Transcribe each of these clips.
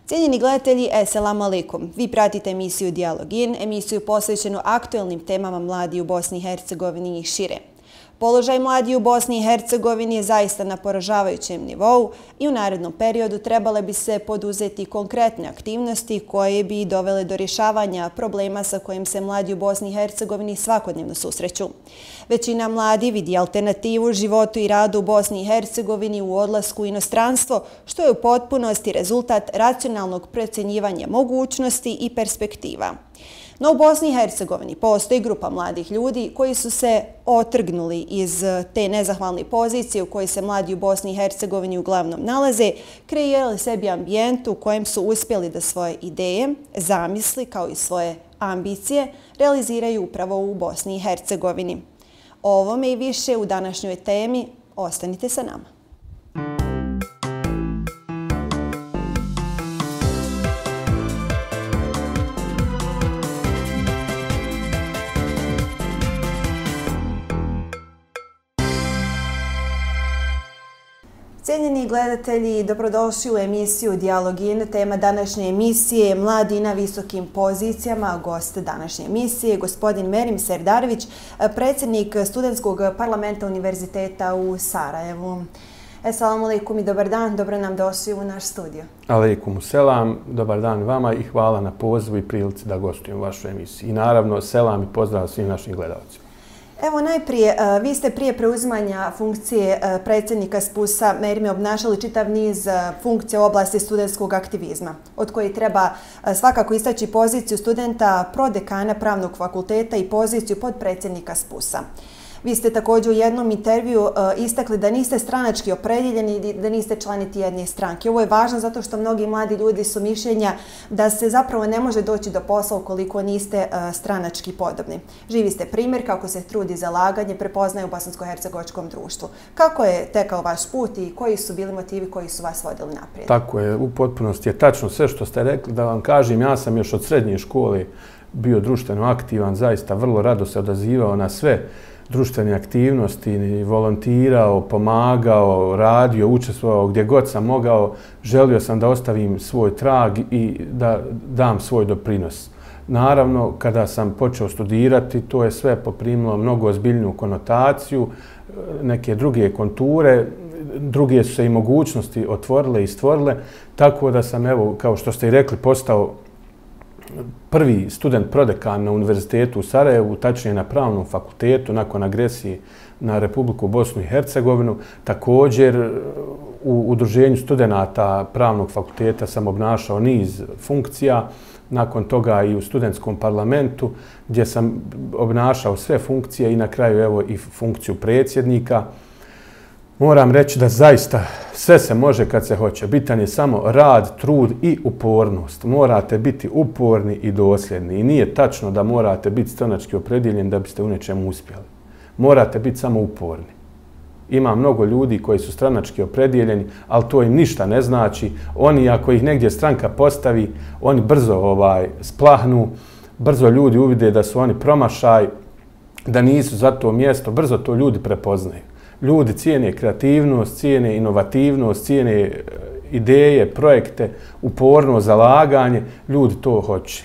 Cijenjeni gledatelji, assalamu alaikum. Vi pratite emisiju Dijalog In, emisiju posvećenu aktuelnim temama mladi u Bosni i Hercegovini i šire. Položaj mladi u Bosni i Hercegovini je zaista na poražavajućem nivou i u narednom periodu trebale bi se poduzeti konkretne aktivnosti koje bi dovele do rješavanja problema sa kojim se mladi u Bosni i Hercegovini svakodnevno susreću. Većina mladi vidi alternativu životu i radu u Bosni i Hercegovini u odlasku u inostranstvo, što je u potpunosti rezultat racionalnog procjenjivanja mogućnosti i perspektiva. No u Bosni i Hercegovini postoji grupa mladih ljudi koji su se otrgnuli iz te nezahvalne pozicije u kojoj se mladi u Bosni i Hercegovini uglavnom nalaze, kreirali sebi ambijent u kojem su uspjeli da svoje ideje, zamisli kao i svoje ambicije realiziraju upravo u Bosni i Hercegovini. O ovome i više u današnjoj temi. Ostanite sa nama. Cijenjeni gledatelji, dobrodošli u emisiju Dijalog In. Tema današnje emisije je mladi na visokim pozicijama. Gost današnje emisije je gospodin Merim Serdarević, predsjednik Studentskog parlamenta Univerziteta u Sarajevu. Assalamu alaikum i dobar dan, dobro nam došli u naš studio. Alaikum selam, dobar dan vama i hvala na pozivu i prilici da gostujem u vašoj emisiji. I naravno selam i pozdrav svim našim gledalcima. Evo najprije, vi ste prije preuzimanja funkcije predsjednika SPUS-a Merime obnašali čitav niz funkcija u oblasti studentskog aktivizma, od kojih treba svakako istaći poziciju studenta prodekana Pravnog fakulteta i poziciju podpredsjednika SPUS-a. Vi ste također u jednom intervju istakli da niste stranački opredjeljeni i da niste član niti jedne stranke. Ovo je važno zato što mnogi mladi ljudi su mišljenja da se zapravo ne može doći do posla ukoliko niste stranački podobni. Živi ste primjer kako se trudi zalaganje prepoznaje u bosansko-hercegovačkom društvu. Kako je tekao vaš put i koji su bili motivi koji su vas vodili naprijed? Tako je, u potpunosti je tačno sve što ste rekli. Da vam kažem, ja sam još od srednje škole bio društveno aktivan, zaista vrlo rado se odazivao na sve društvene aktivnosti, volontirao, pomagao, radio, učestvovao gdje god sam mogao. Želio sam da ostavim svoj trag i da dam svoj doprinos. Naravno, kada sam počeo studirati, to je sve poprimilo mnogo ozbiljniju konotaciju, neke druge konture, druge su se i mogućnosti otvorile i stvorile, tako da sam, evo, kao što ste i rekli, postao prvi student prodekan na Univerzitetu u Sarajevu, tačnije na Pravnom fakultetu nakon agresije na Republiku Bosnu i Hercegovinu. Također u udruženju studenata Pravnog fakulteta sam obnašao niz funkcija, nakon toga i u studentskom parlamentu gdje sam obnašao sve funkcije i na kraju evo i funkciju predsjednika. Moram reći da zaista sve se može kad se hoće. Bitan je samo rad, trud i upornost. Morate biti uporni i dosljedni. I nije tačno da morate biti stranački opredjeljeni da biste u nečemu uspjeli. Morate biti samo uporni. Ima mnogo ljudi koji su stranački opredjeljeni, ali to im ništa ne znači. Oni, ako ih negdje stranka postavi, oni brzo splahnu, brzo ljudi uvide da su oni promašaj, da nisu za to mjesto, brzo to ljudi prepoznaju. Ljudi cijene kreativnost, cijene inovativnost, cijene ideje, projekte, uporno zalaganje. Ljudi to hoće.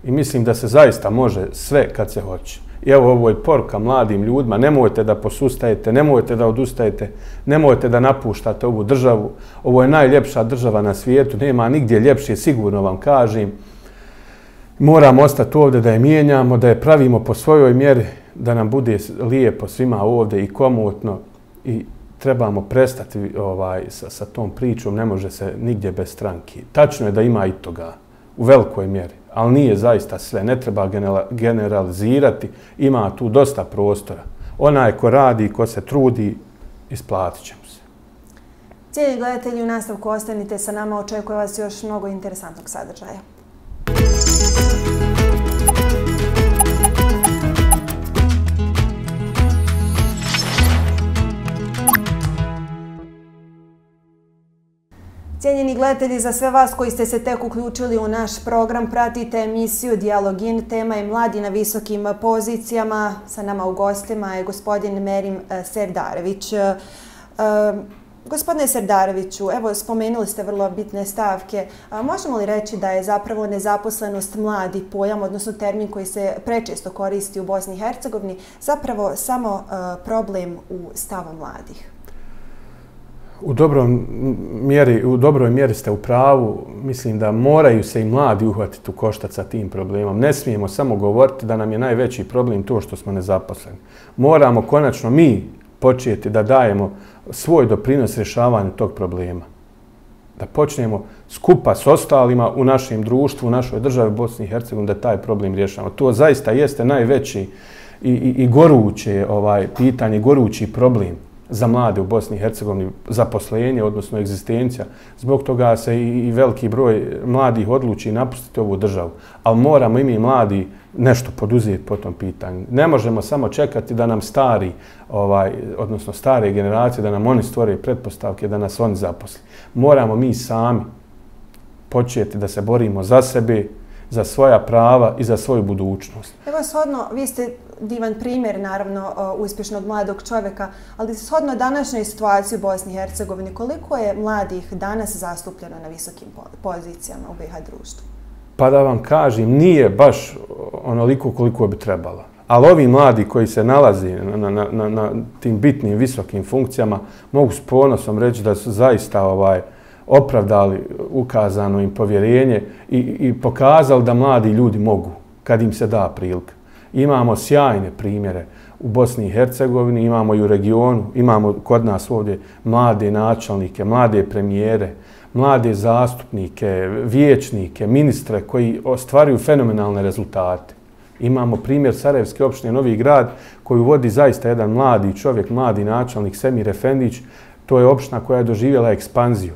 I mislim da se zaista može sve kad se hoće. I evo ovo je poruka mladim ljudima. Nemojte da posustajete, nemojte da odustajete, nemojte da napuštate ovu državu. Ovo je najljepša država na svijetu. Nema nigdje ljepše, sigurno vam kažem. Moramo ostati ovdje da je mijenjamo, da je pravimo po svojoj mjeri, da nam bude lijepo svima ovdje i komotno. I trebamo prestati sa tom pričom, ne može se nigdje bez stranki. Tačno je da ima i toga u velikoj mjeri, ali nije zaista sve. Ne treba generalizirati, ima tu dosta prostora. Onaj ko radi i ko se trudi, isplatit ćemo se. Cijenjeni gledatelji, u nastavku ostanite sa nama, očekuje vas još mnogo interesantnog sadržaja. Cijenjeni gledatelji, za sve vas koji ste se tek uključili u naš program, pratite emisiju Dijalog In. Tema je mladi na visokim pozicijama. Sa nama u gostima je gospodin Merim Serdarević. Gospodine Serdareviću, evo spomenuli ste vrlo bitne stavke. Možemo li reći da je zapravo nezaposlenost mladi pojam, odnosno termin koji se prečesto koristi u Bosni i Hercegovini, zapravo samo problem u stavu mladih? U dobroj mjeri ste u pravu. Mislim da moraju se i mladi uhvatiti u koštac sa tim problemom. Ne smijemo samo govoriti da nam je najveći problem to što smo nezaposleni. Moramo konačno mi početi da dajemo svoj doprinos rješavanju tog problema. Da počnemo skupa s ostalima u našem društvu, u našoj državi Bosni i Hercegovini da taj problem rješavamo. To zaista jeste najveći i goruće pitanje, gorući problem za mlade u Bosni i Hercegovini, zaposlenje, odnosno egzistencija. Zbog toga se i veliki broj mladih odluči napustiti ovu državu. Ali moramo i mi mladi nešto poduzeti po tom pitanju. Ne možemo samo čekati da nam odnosno stare generacije, da nam oni stvore pretpostavke, da nas oni zaposli. Moramo mi sami početi da se borimo za sebe, za svoja prava i za svoju budućnost. Evo, shodno, vi ste divan primjer, naravno, uspješnog mladog čovjeka, ali shodno današnjoj situaciji u Bosni i Hercegovini, koliko je mladih danas zastupljeno na visokim pozicijama u BiH društvu? Pa da vam kažem, nije baš onoliko koliko bi trebalo. Ali ovi mladi koji se nalazi na tim bitnim visokim funkcijama, mogu s ponosom reći da su zaista opravdali ukazano im povjerenje i pokazali da mladi ljudi mogu kad im se da prilika. Imamo sjajne primjere u Bosni i Hercegovini, imamo i u regionu, imamo kod nas ovdje mlade načelnike, mlade premijere, mlade zastupnike, vijećnike, ministre koji ostvaruju fenomenalne rezultate. Imamo primjer Sarajevske opštine Novi Grad koju vodi zaista jedan mladi čovjek, mladi načelnik Semir Efendić. To je opština koja je doživjela ekspanziju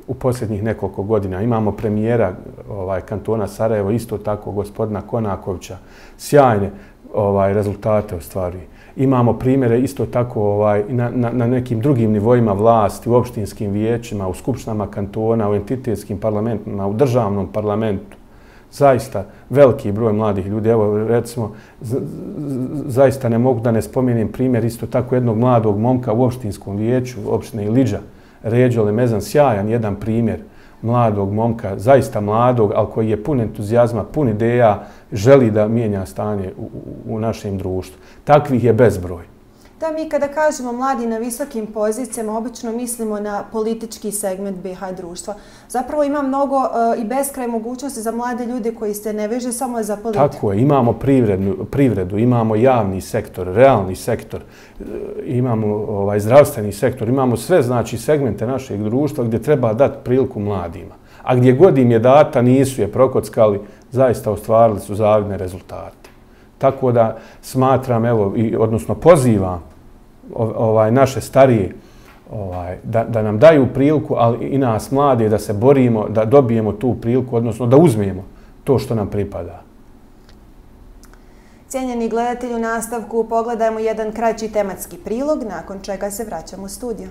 u posljednjih nekoliko godina. Imamo premijera kantona Sarajevo, isto tako gospodina Konakovića, sjajne rezultate ostvaruje. Imamo primjere isto tako na nekim drugim nivoima vlasti, u opštinskim vijećima, u skupštinama kantona, u entitetskim parlamentima, u državnom parlamentu. Zaista veliki broj mladih ljudi. Evo, recimo, zaista ne mogu da ne spomenem primjer isto tako jednog mladog momka u opštinskom vijeću opštine Iliđa, Ređo Lemezan, sjajan jedan primjer mladog momka, zaista mladog, ali koji je pun entuzijazma, pun ideja, želi da mijenja stanje u našem društvu. Takvih je bezbroj. Da, mi kada kažemo mladi na visokim pozicijama, obično mislimo na politički segment BiH društva. Zapravo ima mnogo i beskraj mogućnosti za mlade ljude koji se ne veže samo za politiku. Tako je, imamo privredu, imamo javni sektor, realni sektor, imamo zdravstveni sektor, imamo sve znači segmente našeg društva gdje treba dati priliku mladima. A gdje god im je data, nisu je prokockali, zaista ostvarili su zavidne rezultate. Tako da smatram, odnosno pozivam naše starije da nam daju priliku, ali i nas mlade da se borimo, da dobijemo tu priliku, odnosno da uzmemo to što nam pripada. Cijenjeni gledatelji, u nastavku pogledajmo jedan kraći tematski prilog, nakon čega se vraćamo u studio.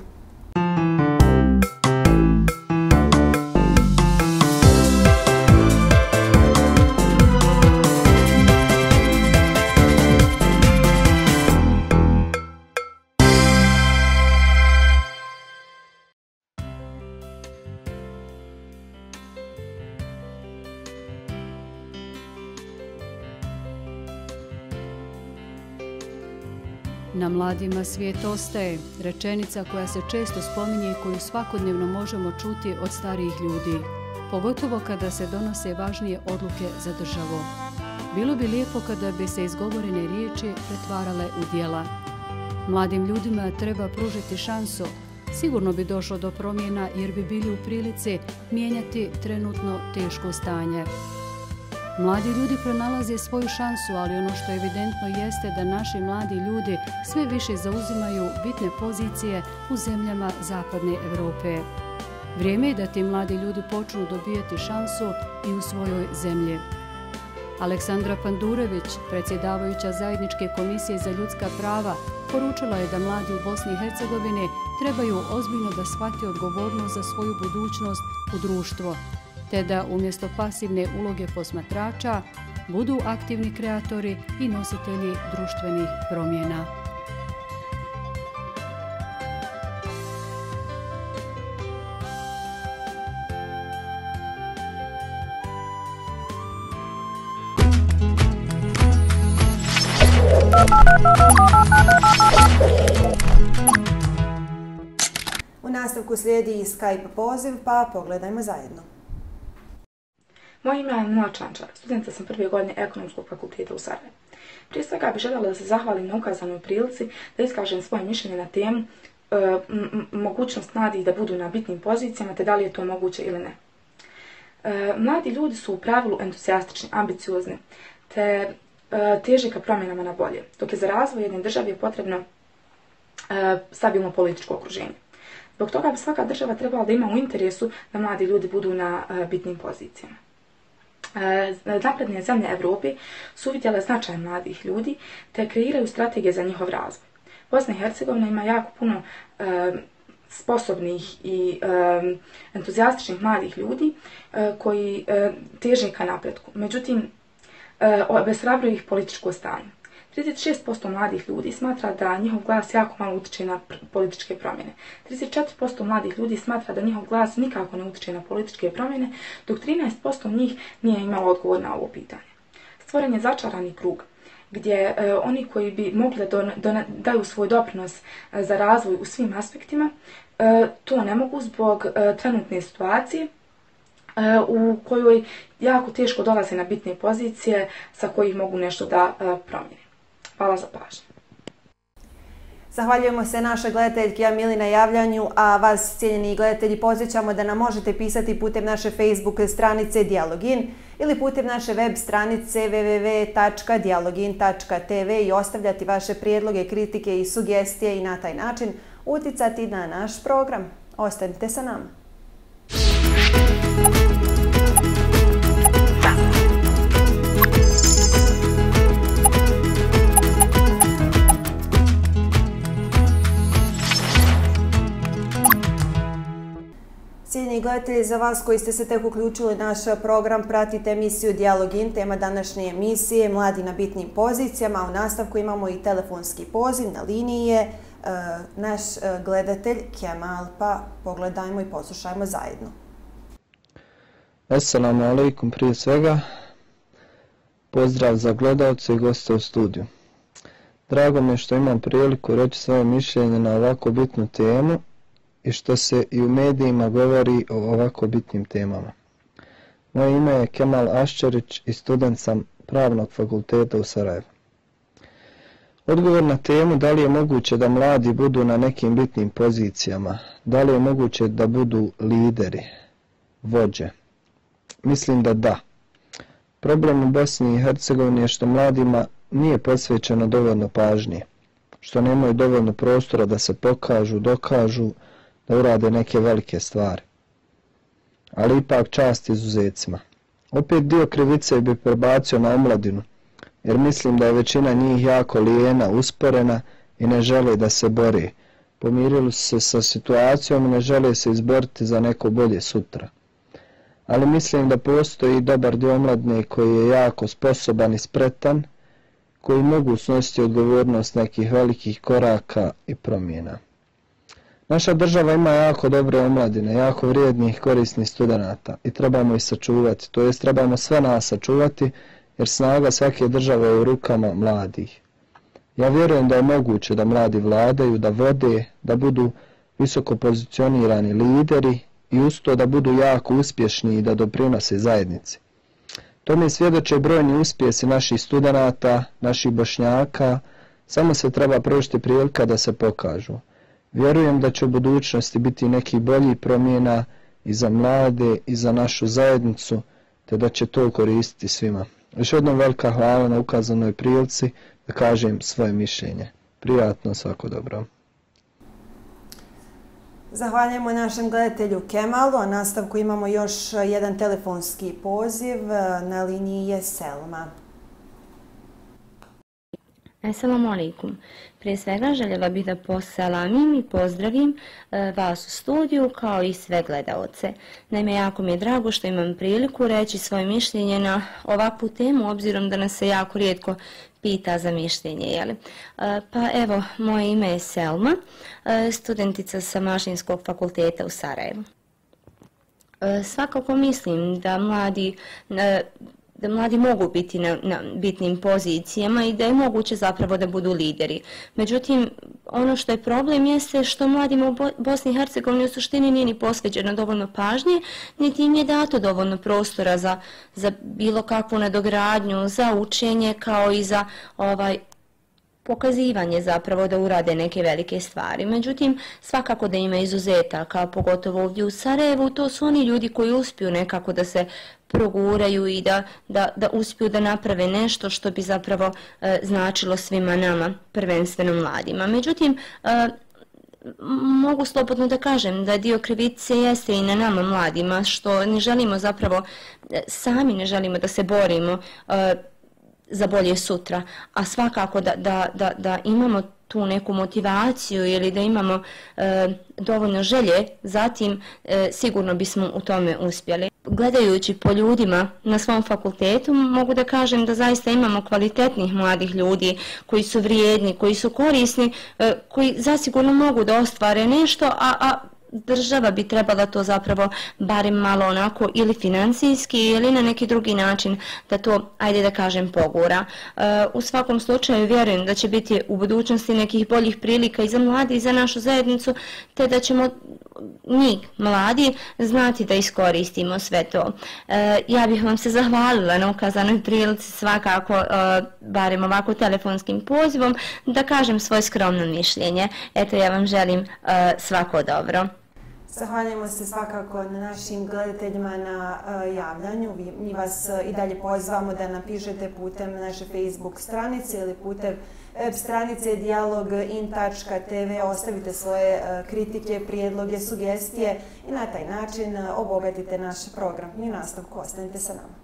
Na mladima svijet ostaje, rečenica koja se često spominje i koju svakodnevno možemo čuti od starijih ljudi, pogotovo kada se donose važnije odluke za državu. Bilo bi lijepo kada bi se izgovorene riječi pretvarale u djela. Mladim ljudima treba pružiti šansu. Sigurno bi došlo do promjena jer bi bili u prilici mijenjati trenutno teško stanje. Mladi ljudi pronalaze svoju šansu, ali ono što je evidentno jeste da naši mladi ljudi sve više zauzimaju bitne pozicije u zemljama Zapadne Evrope. Vrijeme je da ti mladi ljudi počnu dobijati šansu i u svojoj zemlji. Aleksandra Pandurević, predsjedavajuća Zajedničke komisije za ljudska prava, poručila je da mladi u Bosni i Hercegovini trebaju ozbiljno da shvate odgovornost za svoju budućnost u društvo, te da umjesto pasivne uloge posmatrača budu aktivni kreatori i nositelji društvenih promjena. U nastavku slijedi i Skype poziv, pa pogledajmo zajedno. Moje ime je Mila Čančar, studentica sam prve godine Ekonomskog fakulteta u Sarajevu. Prije svega bih željela da se zahvalim na ukazanoj prilici da iskažem svoje mišljenje na temu mogućnost mladih da budu na bitnim pozicijama, te da li je to moguće ili ne. Mladi ljudi su u pravilu entuzijastični, ambiciozni, te teže ka promjenama na bolje, dok je za razvoj jedne države potrebno stabilno političko okruženje. Zbog toga bi svaka država trebala da ima u interesu da mladi ljudi budu na bitnim pozicijama. Napredne zemlje Evrope su uvidjele značaj mladih ljudi te kreiraju strategije za njihov razvoj. Bosna i Hercegovina ima jako puno sposobnih i entuzijastičnih mladih ljudi koji teže ka napretku. Međutim, obeshrabruje ih političko stanje. 36% mladih ljudi smatra da njihov glas jako malo utiče na političke promjene. 34% mladih ljudi smatra da njihov glas nikako ne utiče na političke promjene, dok 13% njih nije imalo odgovor na ovo pitanje. Stvoren je začarani krug, gdje oni koji bi mogli da daju svoj doprinos za razvoj u svim aspektima, to ne mogu zbog trenutne situacije u kojoj jako teško dolaze na bitne pozicije sa kojih mogu nešto da promijene. Hvala za pažnju. Zahvaljujemo se našoj gledateljki Amili na javljanju, a vas, cijenjeni gledatelji, podsjećamo da nam možete pisati putem naše Facebook stranice Dialogin ili putem naše web stranice www.dialogin.tv i ostavljati vaše prijedloge, kritike i sugestije i na taj način uticati na naš program. Ostanite sa nama. Cijenjeni gledatelji, za vas koji ste se tek uključili naš program, pratite emisiju Dialogin. Tema današnje emisije Mladi na bitnim pozicijama. U nastavku imamo i telefonski poziv. Na liniji je naš gledatelj Kemal, pa pogledajmo i poslušajmo zajedno. Assalamu alaikum, prije svega. Pozdrav za gledalce i goste u studiju. Drago mi je što imam priliku reći svoje mišljenje na ovako bitnu temu i što se i u medijima govori o ovako bitnim temama. Moje ime je Kemal Aščerić i student sam Pravnog fakulteta u Sarajevu. Odgovor na temu da li je moguće da mladi budu na nekim bitnim pozicijama, da li je moguće da budu lideri, vođe. Mislim da da. Problem u Bosni i Hercegovini je što mladima nije posvećeno dovoljno pažnje, što nemaju dovoljno prostora da se pokažu, dokažu, da urade neke velike stvari. Ali ipak čast izuzecima. Opet dio krivice bi prebacio na omladinu, jer mislim da je većina njih jako lijena, usporena i ne žele da se bore. Pomirili su se sa situacijom i ne žele se izboriti za neko bolje sutra. Ali mislim da postoji dobar dio omladine koji je jako sposoban i spretan, koji mogu snositi odgovornost nekih velikih koraka i promjena. Naša država ima jako dobre omladine, jako vrijednih korisnih studenata i trebamo ih sačuvati, to jest trebamo sve nas sačuvati jer snaga svake države je u rukama mladih. Ja vjerujem da je moguće da mladi vladaju, da vode, da budu visoko pozicionirani lideri i uz to da budu jako uspješni i da doprinose zajednici. Tome svjedoče brojni uspjesi naših studenata, naših Bošnjaka, samo se treba pružiti prilika da se pokažu. Vjerujem da će u budućnosti biti neki bolji promjena i za mlade i za našu zajednicu, te da će to koristiti svima. Još jednom velika hvala na ukazanoj prilici da kažem svoje mišljenje. Prijatno, svako dobro. Zahvaljujemo našem gledatelju Kemalu, a nastavku imamo još jedan telefonski poziv. Na liniji je Selma. Assalamu alaikum. Prije svega željela bih da poselamim i pozdravim vas u studiju kao i sve gledaoce. Naime, jako mi je drago što imam priliku reći svoje mišljenje na ovakvu temu, obzirom da nas se jako rijetko pita za mišljenje. Pa evo, moje ime je Selma, studentica sa Mašinskog fakulteta u Sarajevu. Svakako mislim da mladi mogu biti na bitnim pozicijama i da je moguće zapravo da budu lideri. Međutim, ono što je problem jeste što mladima u Bosni i Hercegovini u suštini nije ni posvećeno dovoljno pažnje, niti im je dato dovoljno prostora za bilo kakvu nadogradnju, za učenje kao i za pokazivanje zapravo da urade neke velike stvari. Međutim, svakako da ima izuzetaka, pogotovo ovdje u Sarajevu, to su oni ljudi koji uspiju nekako da se proguraju i da uspiju da naprave nešto što bi zapravo značilo svima nama, prvenstveno mladima. Međutim, mogu slobodno da kažem da dio krivice jeste i na nama mladima, što ne želimo zapravo, sami ne želimo da se borimo za bolje sutra, a svakako da imamo tu neku motivaciju ili da imamo dovoljno želje, zatim sigurno bismo u tome uspjeli. Gledajući po ljudima na svom fakultetu, mogu da kažem da zaista imamo kvalitetnih mladih ljudi koji su vrijedni, koji su korisni, koji zasigurno mogu da ostvare nešto, a država bi trebala to zapravo barem malo onako ili financijski ili na neki drugi način da to, ajde da kažem, pogura. U svakom slučaju vjerujem da će biti u budućnosti nekih boljih prilika i za mladi i za našu zajednicu, te da ćemo mi, mladi, znati da iskoristimo sve to. Ja bih vam se zahvalila na ukazanoj prilici svakako, barem ovako telefonskim pozivom, da kažem svoje skromno mišljenje. Eto, ja vam želim svako dobro. Zahvaljujemo se svakako na našim gledateljima na javljanju. Mi vas i dalje pozivamo da napišete putem naše Facebook stranice ili putem web stranice dialogin.tv. Ostavite svoje kritike, prijedloge, sugestije i na taj način obogatite naš program. I u nastavku ostanite sa nama.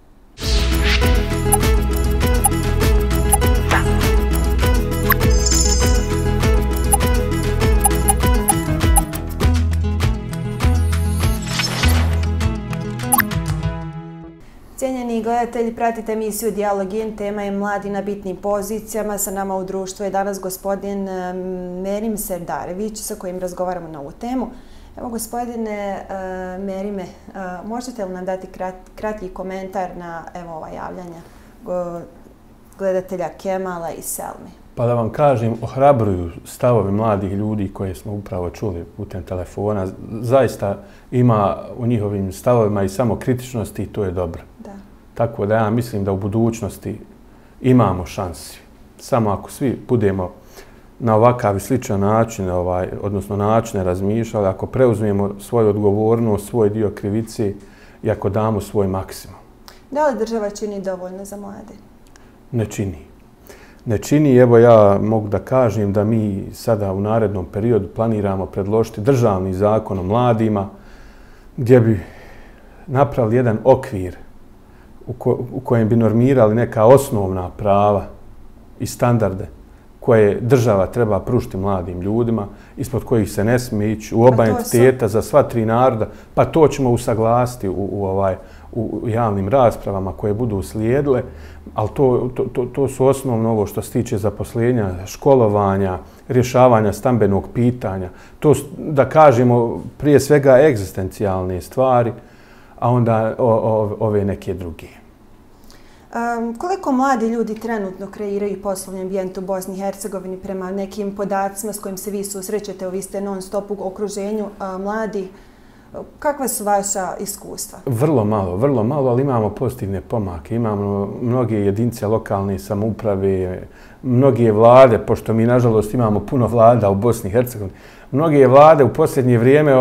Cijenjeni gledatelji, pratite emisiju Dijalog In, tema je mladi na bitnim pozicijama. Sa nama u društvu je danas gospodin Merim Serdarević sa kojim razgovaramo na ovu temu. Evo gospodine Merime, možete li nam dati kratki komentar na ova javljanja gledatelja Kemala i Selmi? Pa da vam kažem, ohrabruju stavovi mladih ljudi koje smo upravo čuli putem telefona. Zaista ima u njihovim stavovima i samo kritičnosti i to je dobro. Da. Tako da ja mislim da u budućnosti imamo šansi. Samo ako svi budemo na ovakav i sličan način, odnosno načine razmišljali, ako preuzmemo svoju odgovornost, svoj dio krivice i ako damo svoj maksimum. Da li država čini dovoljno za mlade? Ne čini. Ne čini. Evo ja mogu da kažem da mi sada u narednom periodu planiramo predložiti državni zakon o mladima gdje bi napravili jedan okvir u kojem bi normirali neka osnovna prava i standarde koje država treba pružiti mladim ljudima, ispod kojih se ne smije ići u oba entiteta za sva tri naroda, pa to ćemo usaglasiti u javnim raspravama koje budu uslijedile, ali to su osnovno ovo što se tiče zaposlenja, školovanja, rješavanja stambenog pitanja. To, da kažemo, prije svega egzistencijalne stvari, a onda ove neke druge. Koliko mladi ljudi trenutno kreiraju poslovni ambijent u Bosni i Hercegovini prema nekim podacima s kojim se vi susrećete, vi ste non stop u okruženju mladi? Kakva su vaša iskustva? Vrlo malo, ali imamo pozitivne pomake. Imamo mnoge jedinice lokalne samouprave, mnoge vlade, pošto mi nažalost imamo puno vlada u Bosni i Hercegovini. Mnoge vlade u posljednje vrijeme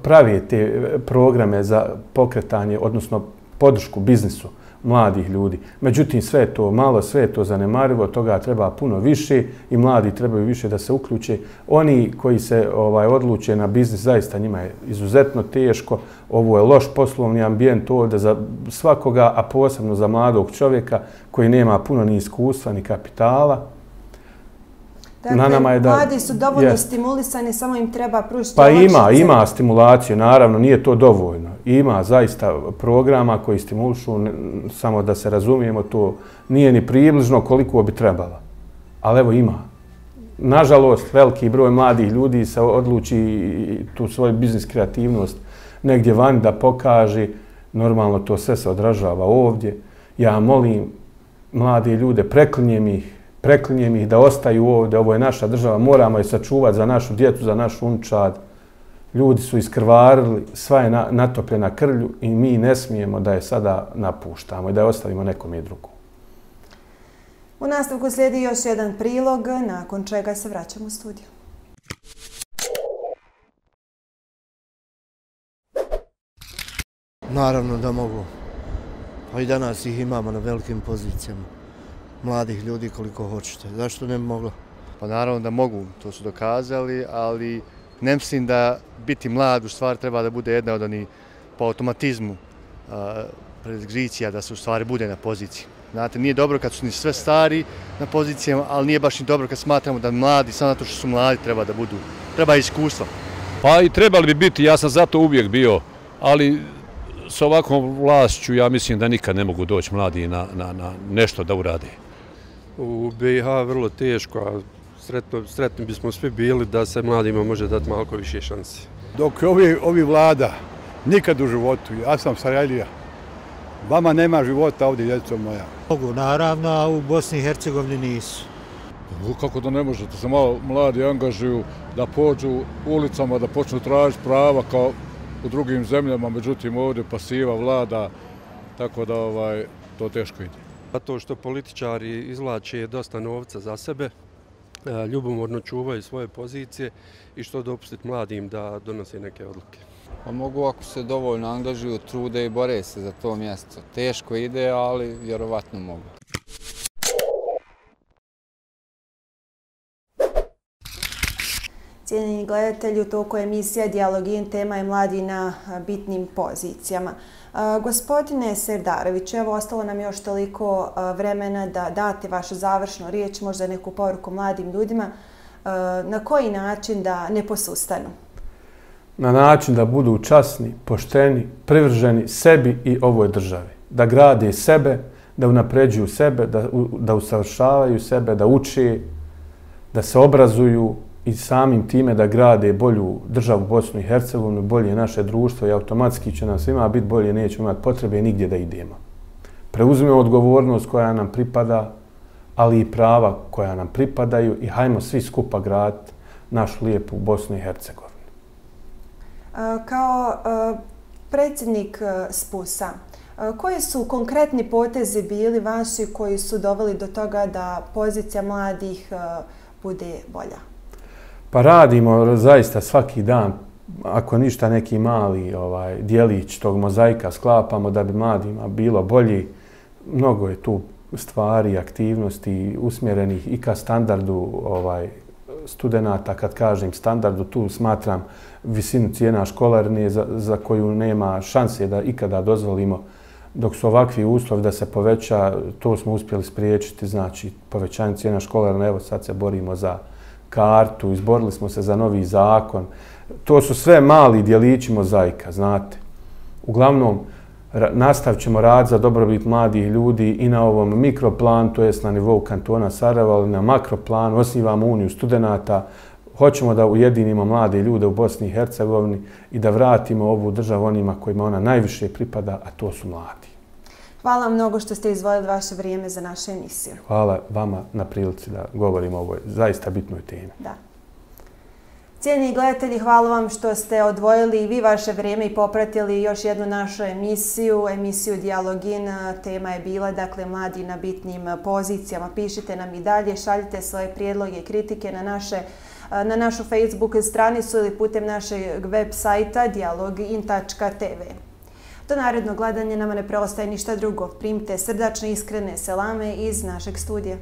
prave te programe za pokretanje, odnosno podršku biznisu mladih ljudi. Međutim, sve je to malo, sve je to zanemarivo, toga treba puno više i mladi trebaju više da se uključe. Oni koji se odluče na biznis, zaista njima je izuzetno teško. Ovo je loš poslovni ambijent ovdje za svakoga, a posebno za mladog čovjeka koji nema puno ni iskustva, ni kapitala. Dakle, mladi su dovoljno stimulisani, samo im treba pružiti pa ima stimulaciju, naravno, nije to dovoljno. Ima zaista programa koji stimulišu, samo da se razumijemo, to nije ni približno koliko bi trebalo. Ali evo ima. Nažalost, veliki broj mladih ljudi se odluči tu svoju biznis kreativnost negdje vani da pokaže. Normalno, to sve se odražava ovdje. Ja molim mlade ljude, preklinjem ih da ostaju ovdje, ovo je naša država, moramo je sačuvati za našu djecu, za našu unučad. Ljudi su iskrvarili, sva je natopljena krvlju i mi ne smijemo da je sada napuštamo i da je ostavimo nekom i drugom. U nastavku slijedi još jedan prilog, nakon čega se vraćamo u studiju. Naravno da mogu. Pa i danas ih imamo na velikim pozicijama. Mladih ljudi koliko hoćete. Zašto ne bi moglo? Pa naravno da mogu, to su dokazali, ali ne mislim da biti mlad u stvari treba da bude jedna od onih po automatizmu predgricija da se u stvari bude na poziciji. Znate, nije dobro kad su ni sve stari na pozicijama, ali nije baš ni dobro kad smatramo da mladi, samo zato što su mladi, treba da budu, treba iskustva. Pa i trebali bi biti, ja sam zato uvijek bio, ali s ovakvom vlašću ja mislim da nikad ne mogu doći mladi na nešto da urade. U BiH vrlo teško, a sretni bismo svi bili da se mladima može dati malo više šansi. Dok ovi vlada, nikad u životu, ja sam Sarajlija, vama nema života ovdje, djeco moja. Mogu, naravno, a u Bosni i Hercegovini nisu. Kako da ne možete se malo mladi angažuju da pođu ulicama, da počnu tražiti prava kao u drugim zemljama, međutim ovdje pasiva vlada, tako da to teško ide. Zato što političari izvlače dosta novca za sebe, ljubomorno čuvaju svoje pozicije i što dopustiti mladim da donose neke odluke. Pa mogu ako se dovoljno angažuju, trude i bore se za to mjesto. Teško ide, ali vjerovatno mogu. Cijenjeni gledatelji, u toku emisija Dijalog In, tema je mladi na bitnim pozicijama. Gospodine Serdarović, evo ostalo nam još toliko vremena da date vašu završnu riječ, možda neku poruku mladim ljudima. Na koji način da ne posustanu? Na način da budu časni, pošteni, privrženi sebi i ovoj državi. Da grade sebe, da unapređuju sebe, da usavršavaju sebe, da uče, da se obrazuju i samim time da grade bolju državu Bosnu i Hercegovinu, bolje naše društvo i automatski će nam svima biti bolje, nećemo imati potrebe nigdje da idemo. Preuzmemo odgovornost koja nam pripada, ali i prava koja nam pripadaju i hajmo svi skupa graditi našu lijepu Bosnu i Hercegovinu. Kao predsjednik SPUS-a, koji su konkretni potezi bili vaši koji su doveli do toga da pozicija mladih bude bolja? Pa radimo zaista svaki dan, ako ništa neki mali dijelić tog mozaika sklapamo da bi mladima bilo bolji. Mnogo je tu stvari, aktivnosti usmjerenih i ka standardu studenata. Kad kažem standardu, tu smatram visinu cijena školarine za koju nema šanse da ikada dozvolimo. Dok su ovakvi uslovi da se poveća, to smo uspjeli spriječiti, znači povećanje cijena školarine. Evo sad se borimo za kartu, izborili smo se za novi zakon. To su sve mali dijelići mozaika, znate. Uglavnom, nastavit ćemo rad za dobrobit mladih ljudi i na ovom mikroplanu, to jest na nivou kantona Sarajeva, ali na makroplanu, osnivamo Uniju studenata. Hoćemo da ujedinimo mlade ljude u Bosni i Hercegovini i da vratimo ovu državu onima kojima ona najviše pripada, a to su mladi. Hvala vam mnogo što ste izdvojili vaše vrijeme za našu emisiju. Hvala vama na prilici da govorimo o ovoj zaista bitnoj temi. Da. Cijenjeni gledatelji, hvala vam što ste odvojili i vi vaše vrijeme i popratili još jednu našu emisiju Dijalog In. Tema je bila, dakle, mladi na bitnim pozicijama. Pišite nam i dalje, šaljite svoje prijedloge i kritike na našu Facebook stranicu ili putem našeg web sajta dialogin.tv. Do narednog gledanja nama ne preostaje ništa drugo. Primite srdačne iskrene selame iz našeg studija.